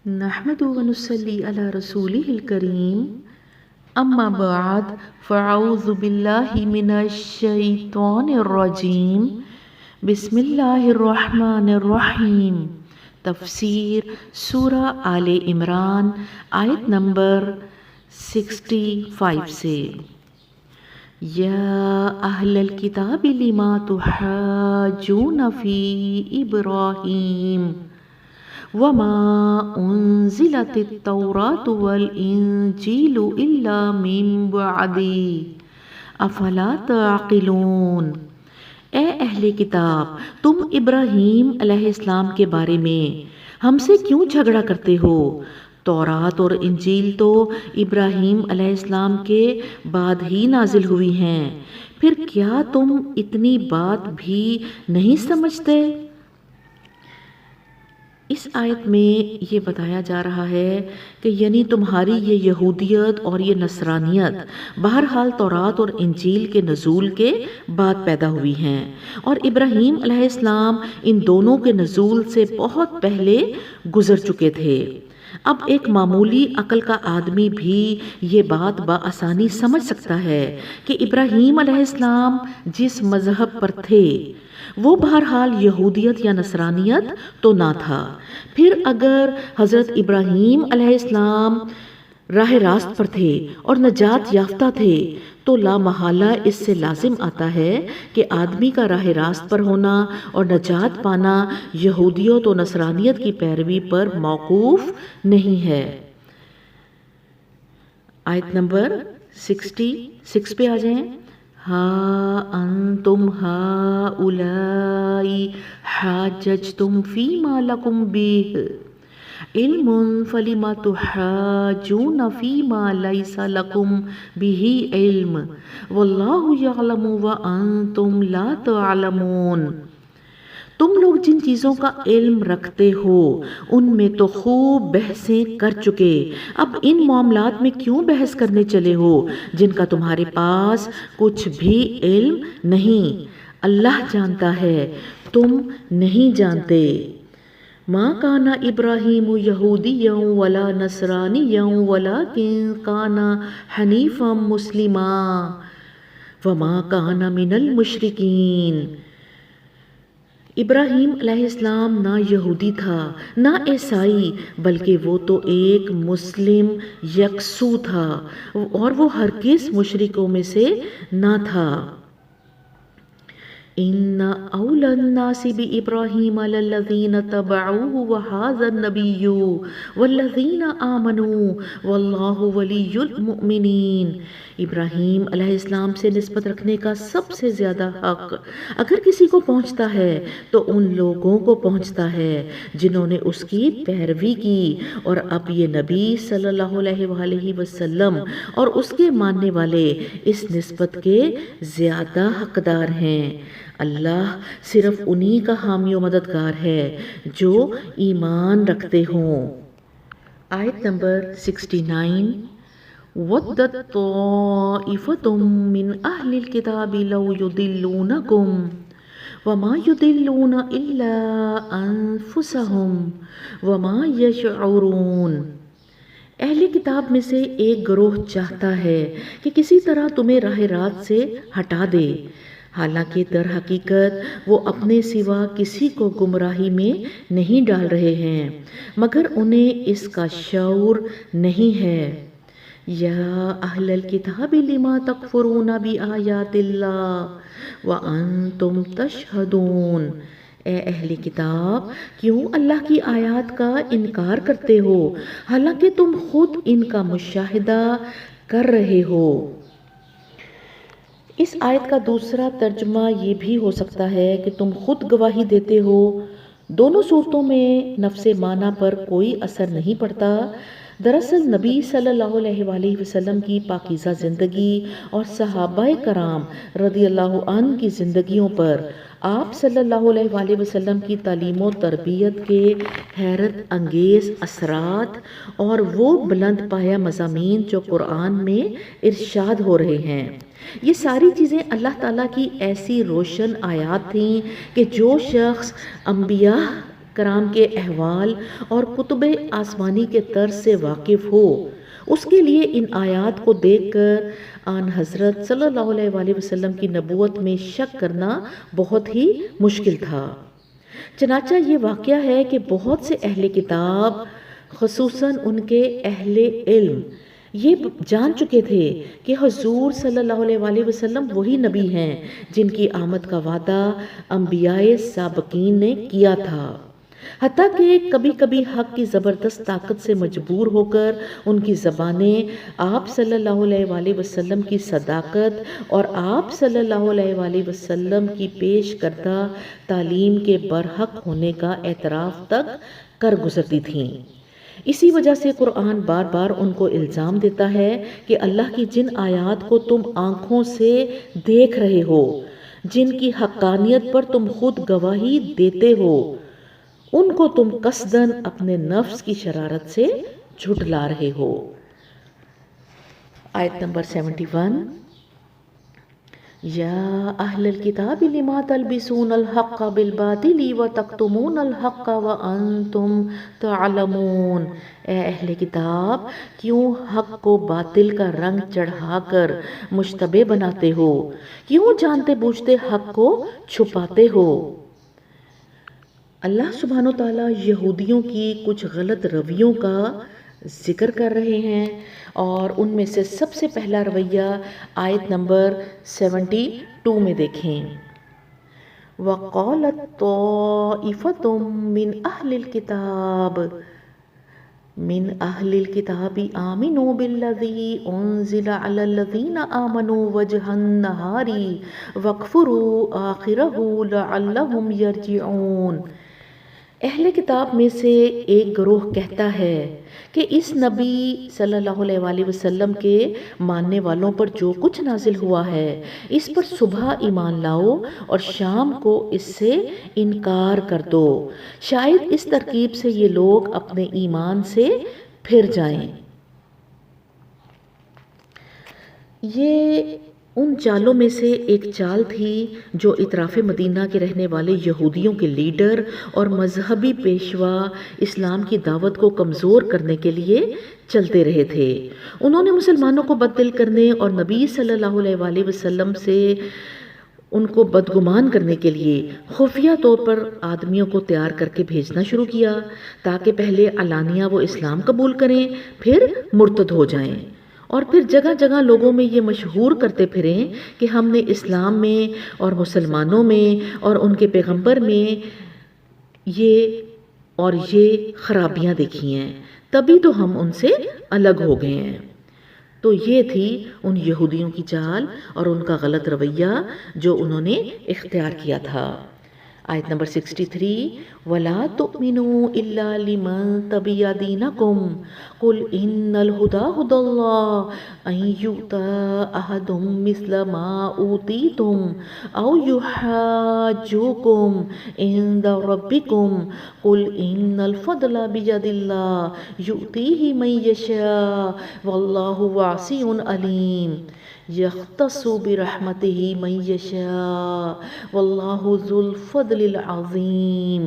نحمد و نصلی علی رسولہ الکریم اما بعد فاعوذ باللہ من الشیطان الرجیم بسم اللہ الرحمن الرحیم۔ تفسیر سورہ آل عمران آیت نمبر 65 سے۔ یا اہل الکتاب لما تحاجون فی ابراہیم وما انزلت التوراۃ والانجیل الا من بعدہ افلا تعقلون۔ اے اہل کتاب، تم ابراہیم علیہ السلام کے بارے میں ہم سے کیوں جھگڑا کرتے ہو؟ تورات اور انجیل تو ابراہیم علیہ السلام کے بعد ہی نازل ہوئی ہیں، پھر کیا تم اتنی بات بھی نہیں سمجھتے؟ اس آیت میں یہ بتایا جا رہا ہے کہ یعنی تمہاری یہ یہودیت اور یہ نصرانیت بہرحال تورات اور انجیل کے نزول کے بعد پیدا ہوئی ہیں، اور ابراہیم علیہ السلام ان دونوں کے نزول سے بہت پہلے گزر چکے تھے۔ اب ایک معمولی عقل کا آدمی بھی یہ بات بآسانی سمجھ سکتا ہے کہ ابراہیم علیہ السلام جس مذہب پر تھے وہ بہرحال یہودیت یا نصرانیت تو نہ تھا۔ پھر اگر حضرت ابراہیم علیہ السلام راہ راست پر تھے اور نجات یافتہ تھے تو لا محالہ اس سے لازم آتا ہے کہ آدمی کا راہ راست پر ہونا اور نجات پانا یہودیت و نصرانیت کی پیروی پر موقوف نہیں ہے۔ آیت نمبر 66 پہ آ جائیں۔ ہا انتم ہؤلاء حاججتم فیما لکم بہ علم فلم تحاجون فیما لیس لکم بہ علم واللہ یعلم وانتم لا تعلمون۔ تم لوگ جن چیزوں کا علم رکھتے ہو ان میں تو خوب بحثیں کر چکے، اب ان معاملات میں کیوں بحث کرنے چلے ہو جن کا تمہارے پاس کچھ بھی علم نہیں؟ اللہ جانتا ہے، تم نہیں جانتے۔ ما کان ابراہیم یہودیا ولا نصرانیا ولکن کان حنیفا مسلما وما کان من المشرکین۔ ابراہیم علیہ السلام نہ یہودی تھا نہ عیسائی، بلکہ وہ تو ایک مسلم یکسو تھا اور وہ ہرگز مشرکوں میں سے نہ تھا۔ ان اولی الناس بابراہیم للذین تبعوہ وہذا النبی والذین آمنوا واللہ ولی المؤمنین۔ ابراہیم علیہ السلام سے نسبت رکھنے کا سب سے زیادہ حق اگر کسی کو پہنچتا ہے تو ان لوگوں کو پہنچتا ہے جنہوں نے اس کی پیروی کی، اور اب یہ نبی صلی اللہ علیہ وآلہ وسلم اور اس کے ماننے والے اس نسبت کے زیادہ حقدار ہیں۔ اللہ صرف انہی کا حامی و مددگار ہے جو ایمان رکھتے ہوں۔ آیت نمبر 69۔ وَدَّتْ طَائِفَةٌ مِّنْ أَهْلِ الْكِتَابِ لَوْ يُضِلُّونَكُمْ وَمَا يُضِلُّونَ إِلَّا أَنفُسَهُمْ وَمَا يَشْعُرُونَ۔ اہل کتاب میں سے ایک گروہ چاہتا ہے کہ کسی طرح تمہیں راہ راست سے ہٹا دے، حالانکہ در حقیقت وہ اپنے سوا کسی کو گمراہی میں نہیں ڈال رہے ہیں مگر انہیں اس کا شعور نہیں ہے۔ یا اہل الکتاب لما تکفرون بآیات اللہ وانتم تشہدون۔ اے اہل کتاب، کیوں اللہ کی آیات کا انکار کرتے ہو حالانکہ تم خود ان کا مشاہدہ کر رہے ہو۔ اس آیت کا دوسرا ترجمہ یہ بھی ہو سکتا ہے کہ تم خود گواہی دیتے ہو۔ دونوں صورتوں میں نفس معنی پر کوئی اثر نہیں پڑتا۔ دراصل نبی صلی اللہ علیہ وآلہ وسلم کی پاکیزہ زندگی اور صحابہ کرام رضی اللہ عنہ کی زندگیوں پر آپ صلی اللہ علیہ وآلہ وسلم کی تعلیم و تربیت کے حیرت انگیز اثرات اور وہ بلند پایہ مضامین جو قرآن میں ارشاد ہو رہے ہیں، یہ ساری چیزیں اللہ تعالیٰ کی ایسی روشن آیات تھیں کہ جو شخص انبیاء کرام کے احوال اور کتب آسمانی کے طرز سے واقف ہو، اس کے لیے ان آیات کو دیکھ کر آن حضرت صلی اللہ علیہ وآلہ وسلم کی نبوت میں شک کرنا بہت ہی مشکل تھا۔ چنانچہ یہ واقعہ ہے کہ بہت سے اہل کتاب، خصوصاً ان کے اہل علم، یہ جان چکے تھے کہ حضور صلی اللہ علیہ وآلہ وسلم وہی نبی ہیں جن کی آمد کا وعدہ انبیاء سابقین نے کیا تھا، حتیٰ کہ کبھی کبھی حق کی زبردست طاقت سے مجبور ہو کر ان کی زبانیں آپ صلی اللہ علیہ وآلہ وسلم کی صداقت اور آپ صلی اللہ علیہ وآلہ وسلم کی پیش کردہ تعلیم کے برحق ہونے کا اعتراف تک کر گزرتی تھیں۔ اسی وجہ سے قرآن بار بار ان کو الزام دیتا ہے کہ اللہ کی جن آیات کو تم آنکھوں سے دیکھ رہے ہو، جن کی حقانیت پر تم خود گواہی دیتے ہو، ان کو تم قصداً اپنے نفس کی شرارت سے جھٹلا رہے ہو۔ آیت نمبر 71، یا اہل الکتاب لما تلبسون الحق بالباطل وتکتمون الحق وانتم تعلمون، اے اہل کتاب کیوں حق کو باطل کا رنگ چڑھا کر مشتبہ بناتے ہو، کیوں جانتے بوجھتے حق کو چھپاتے ہو۔ اللہ سبحانہ وتعالیٰ یہودیوں کی کچھ غلط رویوں کا ذکر کر رہے ہیں، اور ان میں سے سب سے پہلا رویہ آیت نمبر 72 میں دیکھیں، وَقَالَتْ طَائِفَةٌ مِّنْ أَهْلِ الْكِتَابِ آمِنُوا بِالَّذِي أُنزِلَ عَلَى الَّذِينَ آمَنُوا وَجْهَ النَّهَارِ وَاكْفُرُوا آخِرَهُ لَعَلَّهُمْ يَرْجِعُونَ۔ اہل کتاب میں سے ایک گروہ کہتا ہے کہ اس نبی صلی اللہ علیہ وآلہ وسلم کے ماننے والوں پر جو کچھ نازل ہوا ہے اس پر صبح ایمان لاؤ اور شام کو اس سے انکار کر دو، شاید اس ترکیب سے یہ لوگ اپنے ایمان سے پھر جائیں۔ یہ ان چالوں میں سے ایک چال تھی جو اطراف مدینہ کے رہنے والے یہودیوں کے لیڈر اور مذہبی پیشوا اسلام کی دعوت کو کمزور کرنے کے لیے چلتے رہے تھے۔ انہوں نے مسلمانوں کو بددل کرنے اور نبی صلی اللہ علیہ وآلہ وسلم سے ان کو بدگمان کرنے کے لیے خفیہ طور پر آدمیوں کو تیار کر کے بھیجنا شروع کیا، تاکہ پہلے علانیہ وہ اسلام قبول کریں، پھر مرتد ہو جائیں، اور پھر جگہ جگہ لوگوں میں یہ مشہور کرتے پھریں کہ ہم نے اسلام میں اور مسلمانوں میں اور ان کے پیغمبر میں یہ خرابیاں دیکھی ہیں، تبھی تو ہم ان سے الگ ہو گئے ہیں۔ تو یہ تھی ان یہودیوں کی چال اور ان کا غلط رویہ جو انہوں نے اختیار کیا تھا۔ آیت نمبر 63، وَلَا تُؤْمِنُوا إِلَّا لِمَنْ تَبِعَ دِينَكُمْ قُلْ إِنَّ الْهُدَى هُدَى اللَّهِ أَنْ يُؤْتَىٰ أَحَدٌ مِثْلَ مَا أُوتِيتُمْ أَوْ يُحَاجُّوكُمْ عِنْدَ رَبِّكُمْ قُلْ إِنَّ الْفَضْلَ بِيَدِ اللَّهِ يُؤْتِيهِ مَن يَشَاءُ وَاللَّهُ وَاسِعٌ عَلِيمٌ، یختص برحمتہ من یشاء واللہ ذو الفضل العظیم۔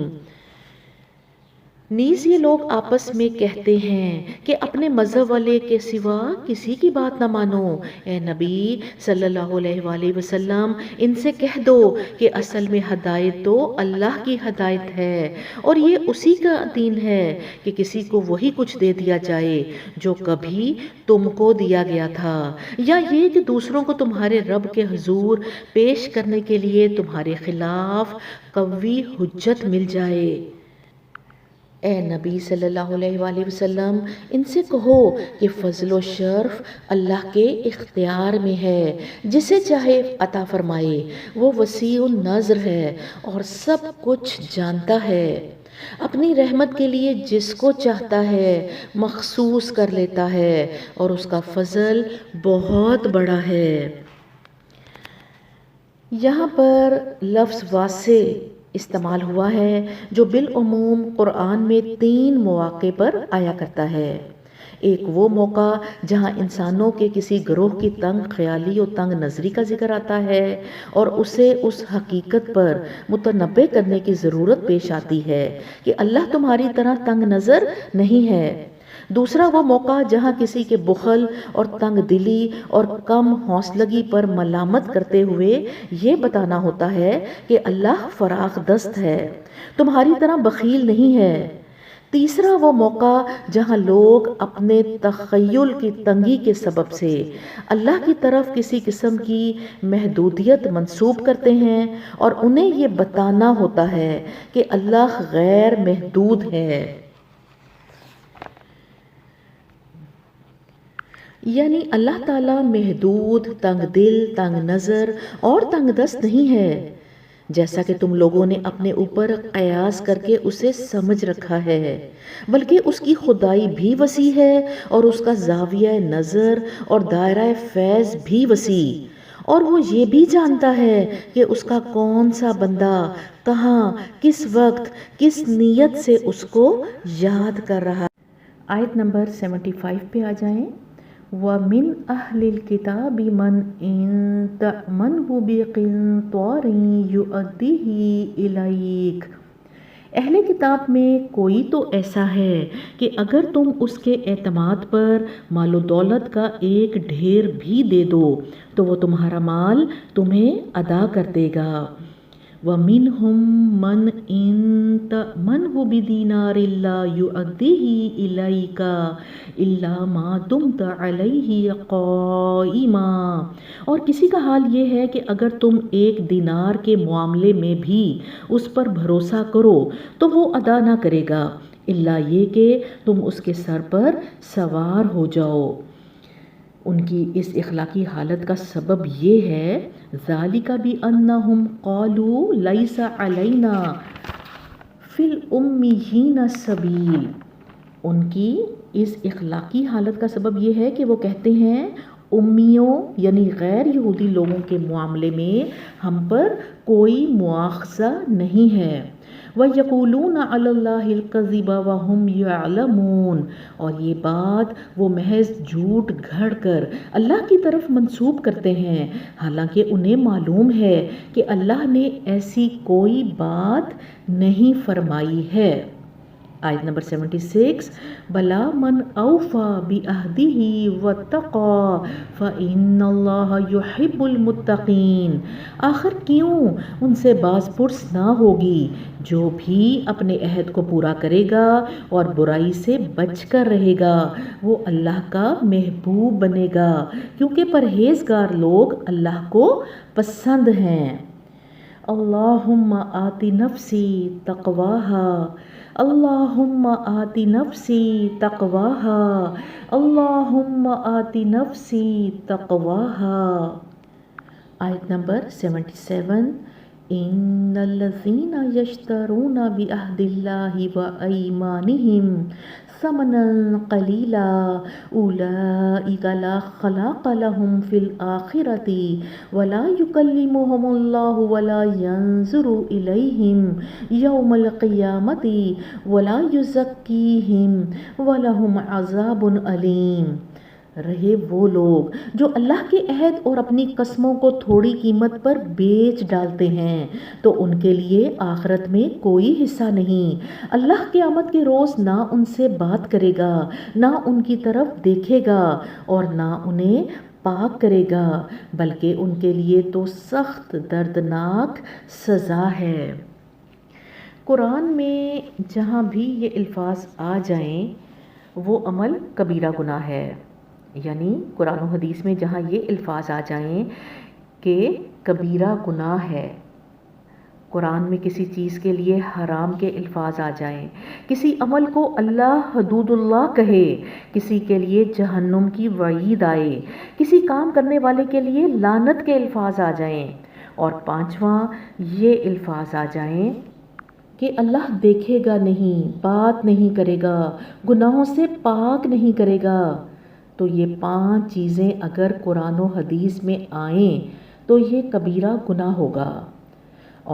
نیز یہ لوگ آپس میں کہتے ہیں کہ اپنے مذہب والے کے سوا کسی کی بات نہ مانو۔ اے نبی صلی اللہ علیہ وآلہ وسلم ان سے کہہ دو کہ اصل میں ہدایت تو اللہ کی ہدایت ہے، اور یہ اسی کا دین ہے کہ کسی کو وہی کچھ دے دیا جائے جو کبھی تم کو دیا گیا تھا، یا یہ کہ دوسروں کو تمہارے رب کے حضور پیش کرنے کے لیے تمہارے خلاف قوی حجت مل جائے۔ اے نبی صلی اللہ علیہ وآلہ وسلم ان سے کہو کہ فضل و شرف اللہ کے اختیار میں ہے، جسے چاہے عطا فرمائے، وہ وسیع النظر ہے اور سب کچھ جانتا ہے، اپنی رحمت کے لیے جس کو چاہتا ہے مخصوص کر لیتا ہے، اور اس کا فضل بہت بڑا ہے۔ یہاں پر لفظ واسع استعمال ہوا ہے جو بالعموم قرآن میں 3 مواقع پر آیا کرتا ہے۔ ایک وہ موقع جہاں انسانوں کے کسی گروہ کی تنگ خیالی اور تنگ نظری کا ذکر آتا ہے اور اسے اس حقیقت پر متنبع کرنے کی ضرورت پیش آتی ہے کہ اللہ تمہاری طرح تنگ نظر نہیں ہے۔ دوسرا وہ موقع جہاں کسی کے بخل اور تنگ دلی اور کم حوصلگی پر ملامت کرتے ہوئے یہ بتانا ہوتا ہے کہ اللہ فراخ دست ہے، تمہاری طرح بخیل نہیں ہے۔ تیسرا وہ موقع جہاں لوگ اپنے تخیل کی تنگی کے سبب سے اللہ کی طرف کسی قسم کی محدودیت منسوب کرتے ہیں اور انہیں یہ بتانا ہوتا ہے کہ اللہ غیر محدود ہے، یعنی اللہ تعالیٰ محدود، تنگ دل، تنگ نظر اور تنگ دست نہیں ہے جیسا کہ تم لوگوں نے اپنے اوپر قیاس کر کے اسے سمجھ رکھا ہے، بلکہ اس کی خدائی بھی وسیع ہے اور اس کا زاویہ نظر اور دائرہ فیض بھی وسیع، اور وہ یہ بھی جانتا ہے کہ اس کا کون سا بندہ کہاں کس وقت کس نیت سے اس کو یاد کر رہا ہے۔ آیت نمبر 75 پہ آ جائیں۔ وَمِنْ أَهْلِ الْكِتَابِ مَنْ إِنْ تَأْمَنْهُ بِقِنْطَارٍ يُؤَدِّهِ إِلَيْكَ، اہل کتاب میں کوئی تو ایسا ہے کہ اگر تم اس کے اعتماد پر مال و دولت کا ایک ڈھیر بھی دے دو تو وہ تمہارا مال تمہیں ادا کر دے گا۔ وَمِنْهُمْ مَنْ إِنْ تَأْمَنْهُ بِدِينَارٍ لَا يُؤَدِّهِ إِلَيْكَ إِلَّا مَا دُمْتَ عَلَيْهِ قَائِمًا، اور کسی کا حال یہ ہے کہ اگر تم ایک دینار کے معاملے میں بھی اس پر بھروسہ کرو تو وہ ادا نہ کرے گا الا یہ کہ تم اس کے سر پر سوار ہو جاؤ۔ ان کی اس اخلاقی حالت کا سبب یہ ہے ذَلِكَ بِأَنَّهُمْ قَالُوا لَيْسَ عَلَيْنَا فِي الْأُمِّيِّينَ سَبِيلٌ، ان کی اس اخلاقی حالت کا سبب یہ ہے کہ وہ کہتے ہیں امیوں یعنی غیر یہودی لوگوں کے معاملے میں ہم پر کوئی مواخذہ نہیں ہے۔ وَيَقُولُونَ عَلَى اللَّهِ الْكَذِبَ وَهُمْ يَعْلَمُونَ، اور یہ بات وہ محض جھوٹ گھڑ کر اللہ کی طرف منسوب کرتے ہیں حالانکہ انہیں معلوم ہے کہ اللہ نے ایسی کوئی بات نہیں فرمائی ہے۔ آیت نمبر 76، بَلَا مَنْ أَوْفَى بِعَهْدِهِ وَاتَّقَى فَإِنَّ اللَّهَ يُحِبُّ الْمُتَّقِينَ، آخر کیوں ان سے باز پرس نہ ہوگی جو بھی اپنے عہد کو پورا کرے گا اور برائی سے بچ کر رہے گا وہ اللہ کا محبوب بنے گا، کیونکہ پرہیزگار لوگ اللہ کو پسند ہیں۔ اللہم آت نفسی تقواہا، اللہم آت نفسی تقواہا، اللہم آت نفسی تقواہا۔ آیت نمبر 77، ان الذین یشترون بعہد اللہ وایمانہم ثمنا قلیلا اولئک لا خلاق لهم فی الآخرۃ ولا یکلمهم اللہ ولا ینظر الیہم یوم القیامۃ ولا یزکیہم ولہم عذاب علیم۔ رہے وہ لوگ جو اللہ کے عہد اور اپنی قسموں کو تھوڑی قیمت پر بیچ ڈالتے ہیں تو ان کے لیے آخرت میں کوئی حصہ نہیں، اللہ قیامت کے روز نہ ان سے بات کرے گا، نہ ان کی طرف دیکھے گا اور نہ انہیں پاک کرے گا، بلکہ ان کے لیے تو سخت دردناک سزا ہے۔ قرآن میں جہاں بھی یہ الفاظ آ جائیں وہ عمل کبیرہ گناہ ہے، یعنی قرآن و حدیث میں جہاں یہ الفاظ آ جائیں کہ کبیرہ گناہ ہے، قرآن میں کسی چیز کے لیے حرام کے الفاظ آ جائیں، کسی عمل کو اللہ حدود اللہ کہے، کسی کے لیے جہنم کی وعید آئے، کسی کام کرنے والے کے لیے لعنت کے الفاظ آ جائیں، اور پانچواں یہ الفاظ آ جائیں کہ اللہ دیکھے گا نہیں، بات نہیں کرے گا، گناہوں سے پاک نہیں کرے گا، تو یہ 5 چیزیں اگر قرآن و حدیث میں آئیں تو یہ کبیرہ گناہ ہوگا۔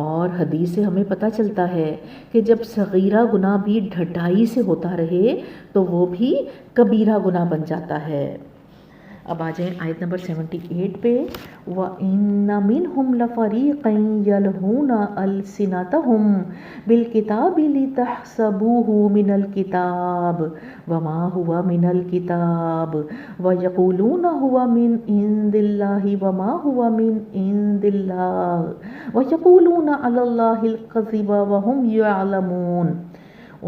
اور حدیث سے ہمیں پتہ چلتا ہے کہ جب صغیرہ گناہ بھی ڈھٹائی سے ہوتا رہے تو وہ بھی کبیرہ گناہ بن جاتا ہے۔ اب آ جائیں آیت نمبر 78 پہ، وَإِنَّ مِنْهُمْ لَفَرِيقًا يَلْوُونَ أَلْسِنَتَهُمْ بِالْكِتَابِ لِتَحْسَبُوهُ مِنَ الْكِتَابِ وَمَا هُوَ مِنَ الْكِتَابِ وَيَقُولُونَ هُوَ مِنْ عِنْدِ اللَّهِ وَمَا هُوَ مِنْ عِنْدِ اللَّهِ وَيَقُولُونَ عَلَى اللَّهِ الْكَذِبَ وَهُمْ يَعْلَمُونَ۔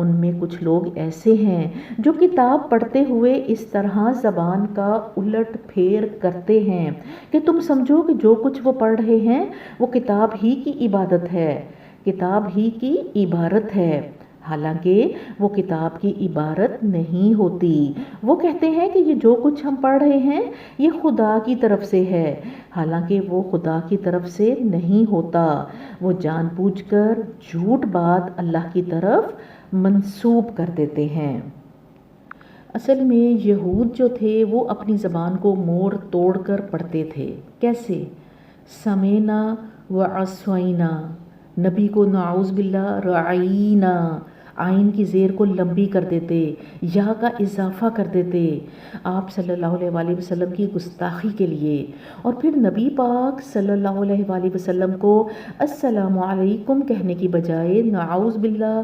ان میں کچھ لوگ ایسے ہیں جو کتاب پڑھتے ہوئے اس طرح زبان کا الٹ پھیر کرتے ہیں کہ تم سمجھو کہ جو کچھ وہ پڑھ رہے ہیں وہ کتاب ہی کی عبادت ہے، کتاب ہی کی عبارت ہے، حالانکہ وہ کتاب کی عبارت نہیں ہوتی۔ وہ کہتے ہیں کہ یہ جو کچھ ہم پڑھ رہے ہیں یہ خدا کی طرف سے ہے، حالانکہ وہ خدا کی طرف سے نہیں ہوتا۔ وہ جان بوجھ کر جھوٹ بات اللہ کی طرف منسوب کر دیتے ہیں۔ اصل میں یہود جو تھے وہ اپنی زبان کو موڑ توڑ کر پڑھتے تھے۔ کیسے؟ سمینا وعصینا، نبی کو نعوذ باللہ رعینا، آئین کی زیر کو لمبی کر دیتے، یا کا اضافہ کر دیتے آپ صلی اللہ علیہ وآلہ وسلم کی گستاخی کے لیے، اور پھر نبی پاک صلی اللہ علیہ وآلہ وسلم کو السلام علیکم کہنے کی بجائے نعوذ باللہ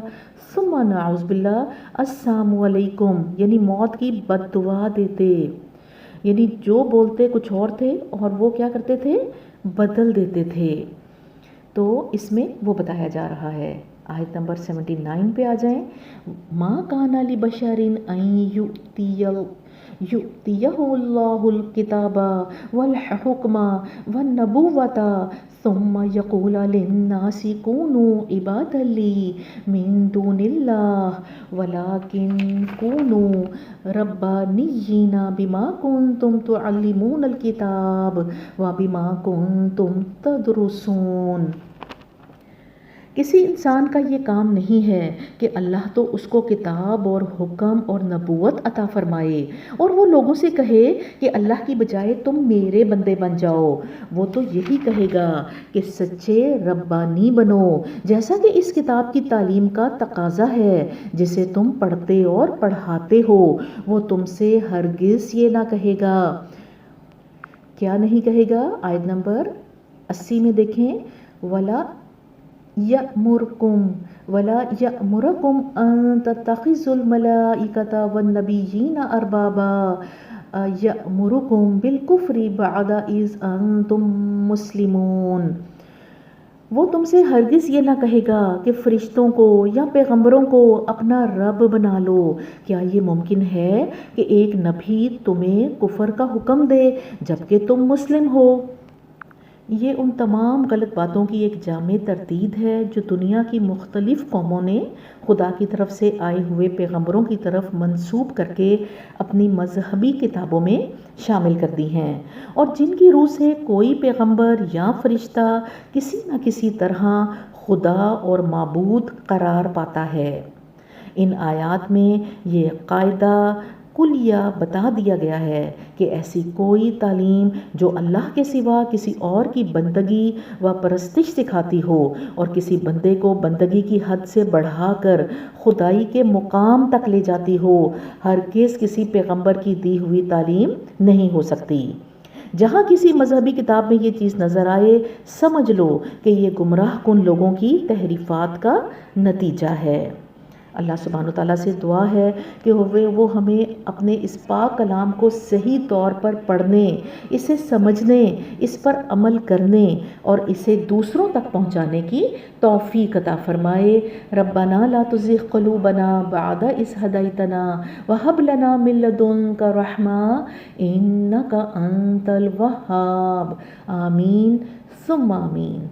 ثم نعوذ باللہ السلام علیکم یعنی موت کی بد دعا دیتے، یعنی جو بولتے کچھ اور تھے اور وہ کیا کرتے تھے؟ بدل دیتے تھے۔ تو اس میں وہ بتایا جا رہا ہے۔ آیت نمبر 79 پہ آ جائیں، ما کان لبشر ان یؤتیہ اللہ الکتاب والحکم والنبوۃ ثم یقول للناس کونوا عبادا لی من دون اللہ ولکن کونوا ربانیین بما کنتم تعلمون الکتاب وبما کنتم تدرسون۔ کسی انسان کا یہ کام نہیں ہے کہ اللہ تو اس کو کتاب اور حکم اور نبوت عطا فرمائے اور وہ لوگوں سے کہے کہ اللہ کی بجائے تم میرے بندے بن جاؤ۔ وہ تو یہی کہے گا کہ سچے ربانی بنو، جیسا کہ اس کتاب کی تعلیم کا تقاضا ہے جسے تم پڑھتے اور پڑھاتے ہو۔ وہ تم سے ہرگز یہ نہ کہے گا، کیا نہیں کہے گا؟ آیت نمبر 80 میں دیکھیں، وَلَا يَأْمُرَكُمْ أَن تَتَّخِذُوا الْمَلَائِكَةَ وَالنَّبِيِّينَ أَرْبَابًا يَأْمُرُكُمْ بِالْكُفْرِ بَعْدَ إِذْ أَنْتُمْ مُسْلِمُونَ۔ وہ تم سے ہرگز یہ نہ کہے گا کہ فرشتوں کو یا پیغمبروں کو اپنا رب بنا لو۔ کیا یہ ممکن ہے کہ ایک نبی تمہیں کفر کا حکم دے جبکہ تم مسلم ہو؟ یہ ان تمام غلط باتوں کی ایک جامع تردید ہے جو دنیا کی مختلف قوموں نے خدا کی طرف سے آئے ہوئے پیغمبروں کی طرف منسوب کر کے اپنی مذہبی کتابوں میں شامل کر دی ہیں، اور جن کی روح سے کوئی پیغمبر یا فرشتہ کسی نہ کسی طرح خدا اور معبود قرار پاتا ہے۔ ان آیات میں یہ قاعدہ کلیہ بتا دیا گیا ہے کہ ایسی کوئی تعلیم جو اللہ کے سوا کسی اور کی بندگی و پرستش سکھاتی ہو اور کسی بندے کو بندگی کی حد سے بڑھا کر خدائی کے مقام تک لے جاتی ہو، ہرگز کسی پیغمبر کی دی ہوئی تعلیم نہیں ہو سکتی۔ جہاں کسی مذہبی کتاب میں یہ چیز نظر آئے، سمجھ لو کہ یہ گمراہ کن لوگوں کی تحریفات کا نتیجہ ہے۔ اللہ سبحانہ وتعالیٰ سے دعا ہے کہ وہ ہمیں اپنے اس پاک کلام کو صحیح طور پر پڑھنے، اسے سمجھنے، اس پر عمل کرنے اور اسے دوسروں تک پہنچانے کی توفیق عطا فرمائے۔ ربنا لا تزغ قلوبنا بعد اذ ہدیتنا وہب لنا من لدنک رحمہ انک انت الوہاب۔ آمین ثم آمین۔